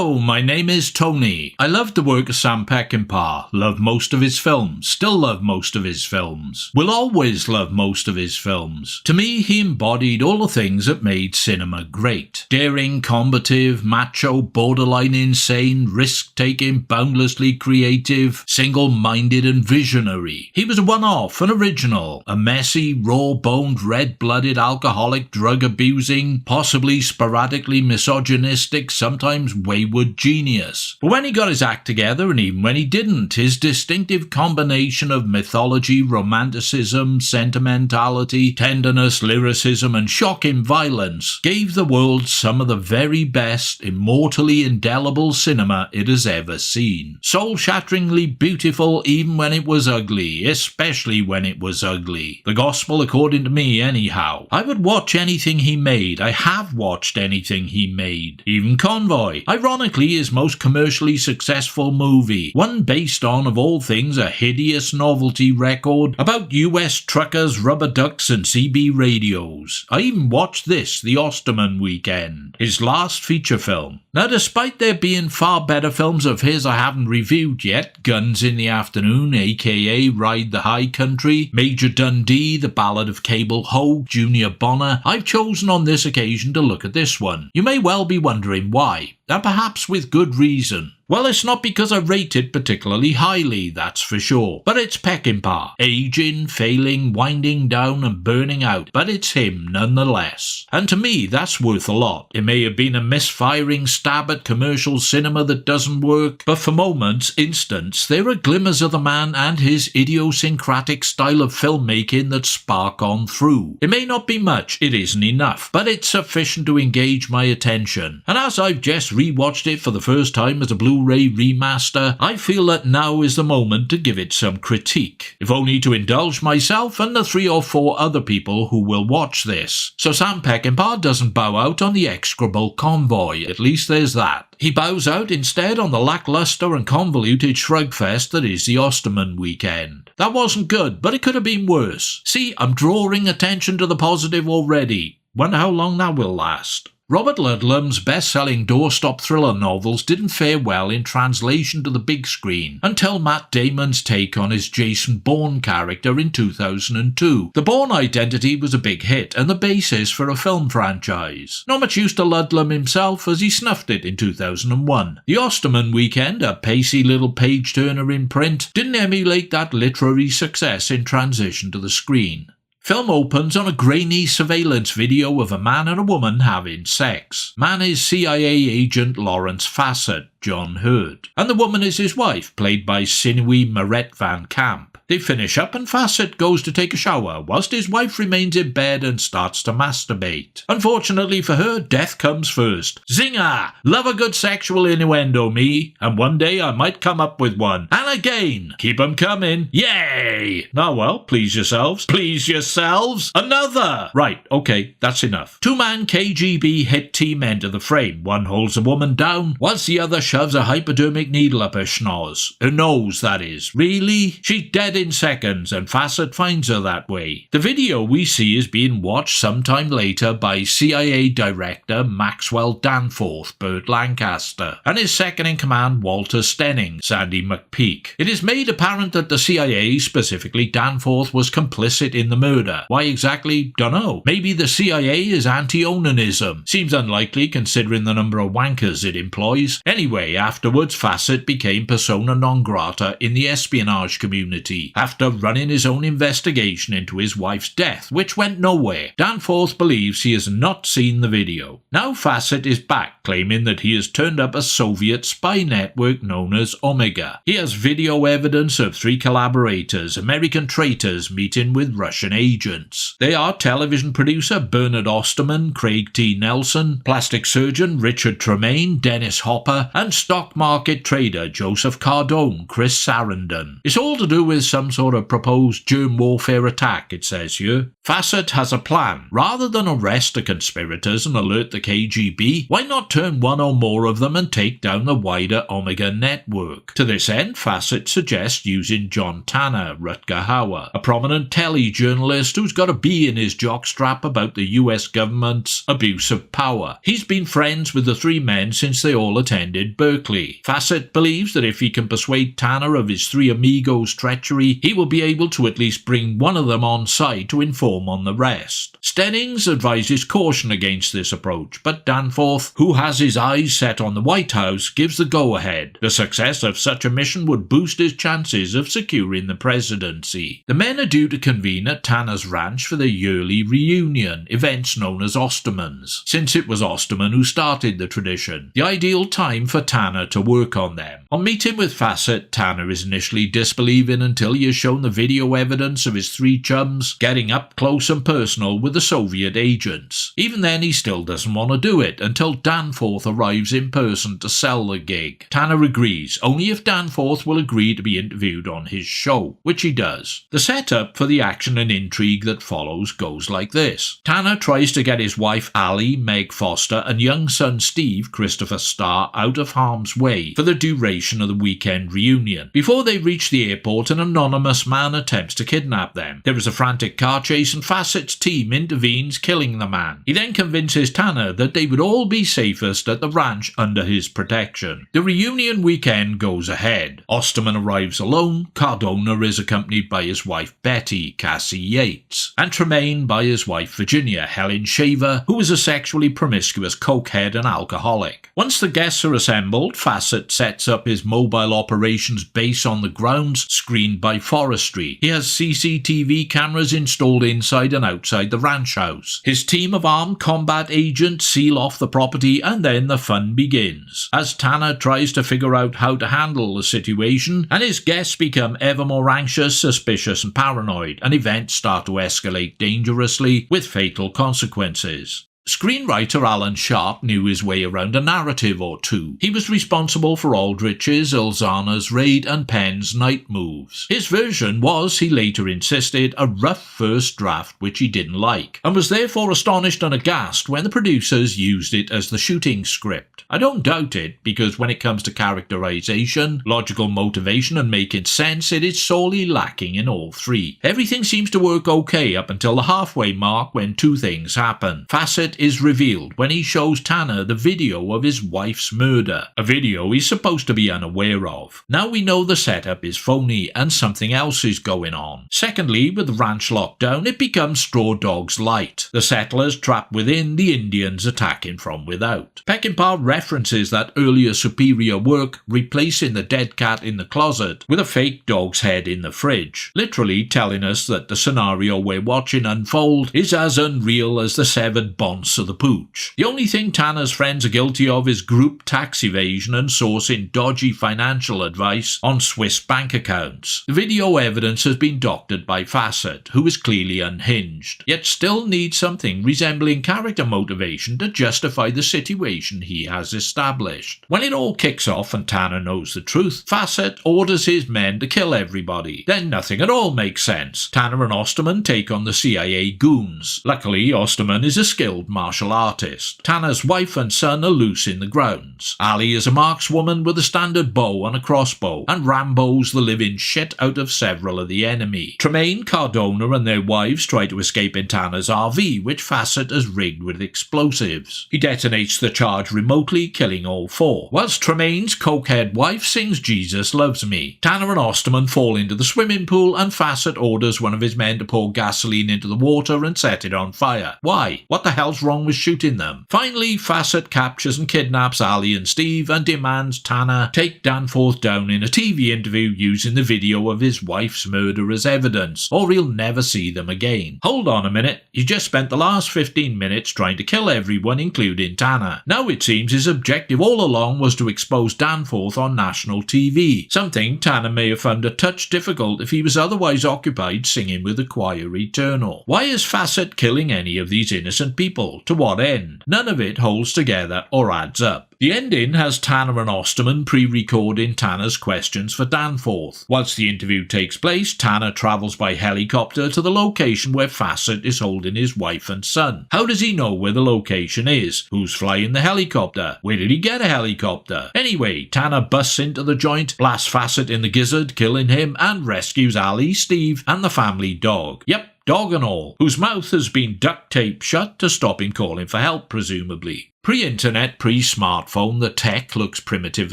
Hello, my name is Tony. I love the work of Sam Peckinpah, love most of his films, still love most of his films, will always love most of his films. To me, he embodied all the things that made cinema great. Daring, combative, macho, borderline insane, risk-taking, boundlessly creative, single-minded and visionary. He was a one-off, an original, a messy, raw-boned, red-blooded, alcoholic, drug-abusing, possibly sporadically misogynistic, sometimes wayward genius. But when he got his act together, and even when he didn't, his distinctive combination of mythology, romanticism, sentimentality, tenderness, lyricism, and shocking violence gave the world some of the very best, immortally indelible cinema it has ever seen. Soul-shatteringly beautiful even when it was ugly, especially when it was ugly. The gospel according to me, anyhow. I would watch anything he made. I have watched anything he made. Even Convoy, ironically his most commercially successful movie, one based on, of all things, a hideous novelty record about US truckers, rubber ducks and CB radios. I even watched this, the Osterman Weekend, his last feature film. Now, despite there being far better films of his I haven't reviewed yet, Guns in the Afternoon, aka Ride the High Country, Major Dundee, The Ballad of Cable Hogue, Junior Bonner, I've chosen on this occasion to look at this one. You may well be wondering why, and perhaps with good reason. Well, it's not because I rate it particularly highly, that's for sure. But it's Peckinpah. Aging, failing, winding down and burning out. But it's him nonetheless. And to me, that's worth a lot. It may have been a misfiring stab at commercial cinema that doesn't work, but for moments, instants, there are glimmers of the man and his idiosyncratic style of filmmaking that spark on through. It may not be much, it isn't enough, but it's sufficient to engage my attention. And as I've just rewatched it for the first time as a Blu-ray remaster, I feel that now is the moment to give it some critique, if only to indulge myself and the 3 or 4 other people who will watch this. So Sam Peckinpah doesn't bow out on the execrable Convoy, at least there's that. He bows out instead on the lackluster and convoluted shrugfest that is the Osterman Weekend. That wasn't good, but it could have been worse. See, I'm drawing attention to the positive already. Wonder how long that will last. Robert Ludlum's best-selling doorstop thriller novels didn't fare well in translation to the big screen until Matt Damon's take on his Jason Bourne character in 2002. The Bourne identity was a big hit and the basis for a film franchise. Not much use to Ludlum himself as he snuffed it in 2001. The Osterman Weekend, a pacey little page-turner in print, didn't emulate that literary success in transition to the screen. Film opens on a grainy surveillance video of a man and a woman having sex. Man is CIA agent Lawrence Fassett, John Hurt, and the woman is his wife, played by sinewy Marette Van Camp. They finish up and Fassett goes to take a shower, whilst his wife remains in bed and starts to masturbate. Unfortunately for her, death comes first. Zinger! Love a good sexual innuendo, me, and one day I might come up with one. And again! Keep 'em coming. Yay! Now well, please yourselves. Please yourselves! Another! Right, okay, that's enough. 2-man KGB hit team enter the frame. One holds a woman down, whilst the other shoves a hypodermic needle up her schnoz. Her nose, that is. Really? She's dead in seconds, and Fassett finds her that way. The video we see is being watched sometime later by CIA Director Maxwell Danforth, Burt Lancaster, and his second-in-command Walter Stenning, Sandy McPeak. It is made apparent that the CIA, specifically Danforth, was complicit in the murder. Why exactly? Dunno. Maybe the CIA is anti-onanism. Seems unlikely considering the number of wankers it employs. Anyway, afterwards Fassett became persona non grata in the espionage community, after running his own investigation into his wife's death, which went nowhere. Danforth believes he has not seen the video. Now Fassett is back, claiming that he has turned up a Soviet spy network known as Omega. He has video evidence of 3 collaborators, American traitors, meeting with Russian agents. They are television producer Bernard Osterman, Craig T. Nelson, plastic surgeon Richard Tremaine, Dennis Hopper, and stock market trader Joseph Cardone, Chris Sarandon. It's all to do with some sort of proposed germ warfare attack, it says here. Fassett has a plan. Rather than arrest the conspirators and alert the KGB, why not turn one or more of them and take down the wider Omega network? To this end, Fassett suggests using John Tanner, Rutger Hauer, a prominent telejournalist who's got a bee in his jockstrap about the US government's abuse of power. He's been friends with the three men since they all attended Berkeley. Fassett believes that if he can persuade Tanner of his three amigos' treachery, he will be able to at least bring one of them on side to inform on the rest. Stennings advises caution against this approach, but Danforth, who has his eyes set on the White House, gives the go-ahead. The success of such a mission would boost his chances of securing the presidency. The men are due to convene at Tanner's ranch for their yearly reunion, events known as Ostermans, since it was Osterman who started the tradition, the ideal time for Tanner to work on them. On meeting with Fassett, Tanner is initially disbelieving until he has shown the video evidence of his three chums getting up close and personal with the Soviet agents. Even then, he still doesn't want to do it until Danforth arrives in person to sell the gig. Tanner agrees, only if Danforth will agree to be interviewed on his show, which he does. The setup for the action and intrigue that follows goes like this. Tanner tries to get his wife Allie, Meg Foster, and young son Steve, Christopher Starr, out of harm's way for the duration of the weekend reunion. Before they reach the airport, an anonymous man attempts to kidnap them. There is a frantic car chase and Fassett's team intervenes, killing the man. He then convinces Tanner that they would all be safest at the ranch under his protection. The reunion weekend goes ahead. Osterman arrives alone, Cardona is accompanied by his wife Betty, Cassie Yates, and Tremaine by his wife Virginia, Helen Shaver, who is a sexually promiscuous cokehead and alcoholic. Once the guests are assembled, Fassett sets up his mobile operations base on the grounds, screened by forestry. He has CCTV cameras installed inside and outside the ranch house. His team of armed combat agents seal off the property, and then the fun begins. As Tanner tries to figure out how to handle the situation, and his guests become ever more anxious, suspicious and paranoid, and events start to escalate dangerously with fatal consequences. Screenwriter Alan Sharp knew his way around a narrative or two. He was responsible for Aldrich's, Ilzana's raid and Penn's night moves. His version was, he later insisted, a rough first draft which he didn't like, and was therefore astonished and aghast when the producers used it as the shooting script. I don't doubt it, because when it comes to characterization, logical motivation and making sense, it is sorely lacking in all three. Everything seems to work okay up until the halfway mark when two things happen. Fassett is revealed when he shows Tanner the video of his wife's murder, a video he's supposed to be unaware of. Now we know the setup is phony and something else is going on. Secondly, with the ranch locked down, it becomes Straw Dogs Light. The settlers trapped within, the Indians attacking from without. Peckinpah references that earlier superior work, replacing the dead cat in the closet with a fake dog's head in the fridge, literally telling us that the scenario we're watching unfold is as unreal as the severed bonds of the pooch. The only thing Tanner's friends are guilty of is group tax evasion and sourcing dodgy financial advice on Swiss bank accounts. The video evidence has been doctored by Fassett, who is clearly unhinged, yet still needs something resembling character motivation to justify the situation he has established. When it all kicks off and Tanner knows the truth, Fassett orders his men to kill everybody. Then nothing at all makes sense. Tanner and Osterman take on the CIA goons. Luckily, Osterman is a skilled martial artist. Tanner's wife and son are loose in the grounds. Allie is a markswoman with a standard bow and a crossbow, and Rambos the living shit out of several of the enemy. Tremaine, Cardona and their wives try to escape in Tanner's RV, which Fassett has rigged with explosives. He detonates the charge remotely, killing all four, whilst Tremaine's cokehead wife sings Jesus Loves Me. Tanner and Osterman fall into the swimming pool, and Fassett orders one of his men to pour gasoline into the water and set it on fire. Why? What the hell's wrong with shooting them? Finally, Fassett captures and kidnaps Allie and Steve and demands Tanner take Danforth down in a TV interview using the video of his wife's murder as evidence, or he'll never see them again. Hold on a minute, he just spent the last 15 minutes trying to kill everyone, including Tanner. Now it seems his objective all along was to expose Danforth on national TV, something Tanner may have found a touch difficult if he was otherwise occupied singing with the choir eternal. Why is Fassett killing any of these innocent people? logical. To what end? None of it holds together or adds up. The ending has Tanner and Osterman pre-recording Tanner's questions for Danforth. Whilst the interview takes place, Tanner travels by helicopter to the location where Fassett is holding his wife and son. How does he know where the location is? Who's flying the helicopter? Where did he get a helicopter? Anyway, Tanner busts into the joint, blasts Fassett in the gizzard, killing him, and rescues Ali, Steve, and the family dog. Yep, dog and all, whose mouth has been duct taped shut to stop him calling for help, presumably. Pre-internet, pre-smartphone, the tech looks primitive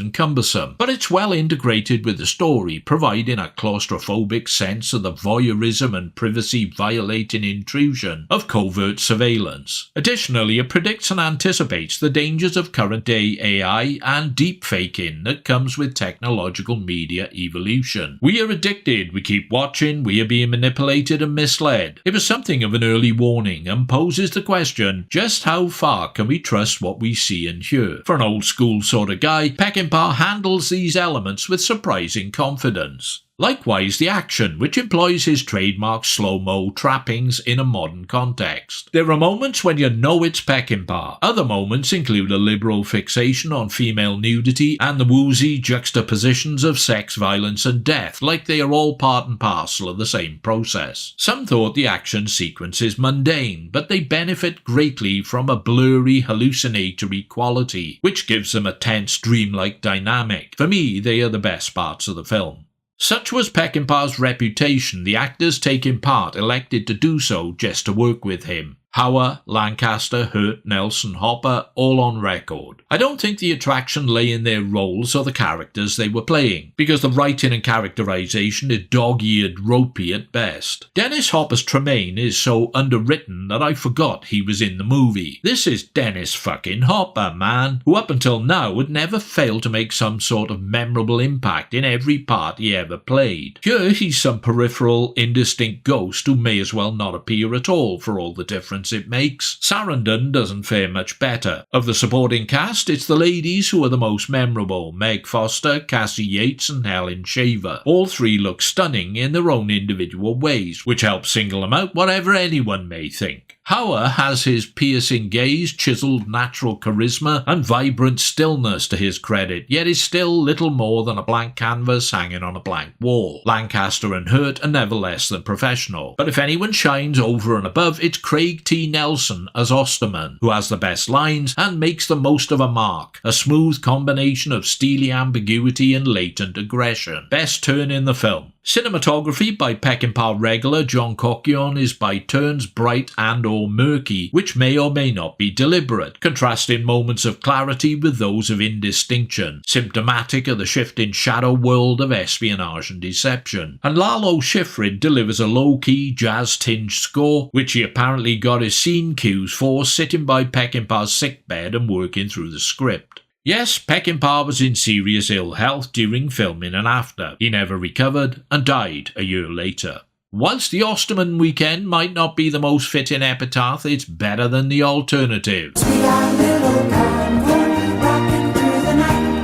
and cumbersome, but it's well integrated with the story, providing a claustrophobic sense of the voyeurism and privacy-violating intrusion of covert surveillance. Additionally, it predicts and anticipates the dangers of current-day AI and deep-faking that comes with technological media evolution. We are addicted, we keep watching, we are being manipulated and misled. It was something of an early warning and poses the question, just how far can we trust what we see and hear? For an old school sort of guy, Peckinpah handles these elements with surprising confidence. Likewise, the action, which employs his trademark slow-mo trappings in a modern context. There are moments when you know it's Peckinpah. Other moments include a liberal fixation on female nudity and the woozy juxtapositions of sex, violence and death, like they are all part and parcel of the same process. Some thought the action sequence is mundane, but they benefit greatly from a blurry, hallucinatory quality, which gives them a tense, dreamlike dynamic. For me, they are the best parts of the film. Such was Peckinpah's reputation, the actors taking part elected to do so just to work with him. Hauer, Lancaster, Hurt, Nelson, Hopper, all on record. I don't think the attraction lay in their roles or the characters they were playing, because the writing and characterization is dog-eared ropey at best. Dennis Hopper's Tremaine is so underwritten that I forgot he was in the movie. This is Dennis fucking Hopper, man, who up until now would never fail to make some sort of memorable impact in every part he ever played. Here he's some peripheral, indistinct ghost who may as well not appear at all for all the difference it makes. Sarandon doesn't fare much better. Of the supporting cast, it's the ladies who are the most memorable: Meg Foster, Cassie Yates and Helen Shaver. All three look stunning in their own individual ways, which helps single them out whatever anyone may think. Hauer has his piercing gaze, chiseled natural charisma, and vibrant stillness to his credit, yet is still little more than a blank canvas hanging on a blank wall. Lancaster and Hurt are never less than professional, but if anyone shines over and above, it's Craig T. Nelson as Osterman, who has the best lines and makes the most of a mark, a smooth combination of steely ambiguity and latent aggression. Best turn in the film. Cinematography by Peckinpah regular John Cocchion is by turns bright and or murky, which may or may not be deliberate, contrasting moments of clarity with those of indistinction, symptomatic of the shifting shadow world of espionage and deception. And Lalo Schifrin delivers a low-key, jazz-tinged score, which he apparently got his scene cues for sitting by Peckinpah's sickbed and working through the script. Yes, Peckinpah was in serious ill health during filming and after. He never recovered and died a year later. Whilst the Osterman Weekend might not be the most fitting epitaph, it's better than the alternative.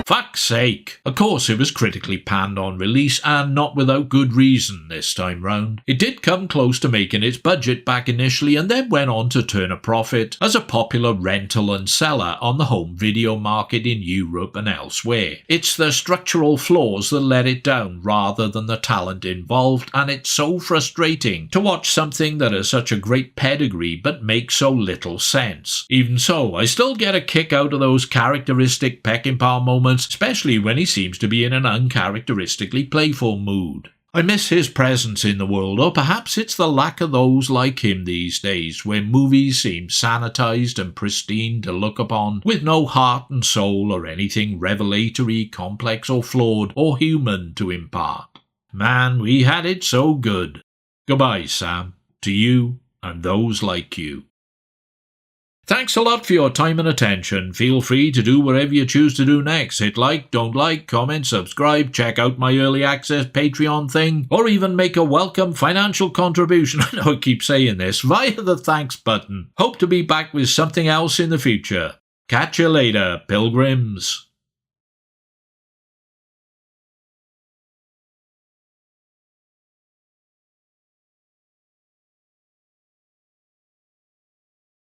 Fuck's sake. Of course it was critically panned on release, and not without good reason this time round. It did come close to making its budget back initially and then went on to turn a profit as a popular rental and seller on the home video market in Europe and elsewhere. It's the structural flaws that let it down rather than the talent involved, and it's so frustrating to watch something that has such a great pedigree but makes so little sense. Even so, I still get a kick out of those characteristic Peckinpah moments, especially when he seems to be in an uncharacteristically playful mood. I miss his presence in the world, or perhaps it's the lack of those like him these days, where movies seem sanitized and pristine to look upon, with no heart and soul or anything revelatory, complex or flawed or human to impart. Man, we had it so good. Goodbye, Sam, to you and those like you. Thanks a lot for your time and attention. Feel free to do whatever you choose to do next. Hit like, don't like, comment, subscribe, check out my early access Patreon thing, or even make a welcome financial contribution, I know I keep saying this, via the thanks button. Hope to be back with something else in the future. Catch you later, pilgrims.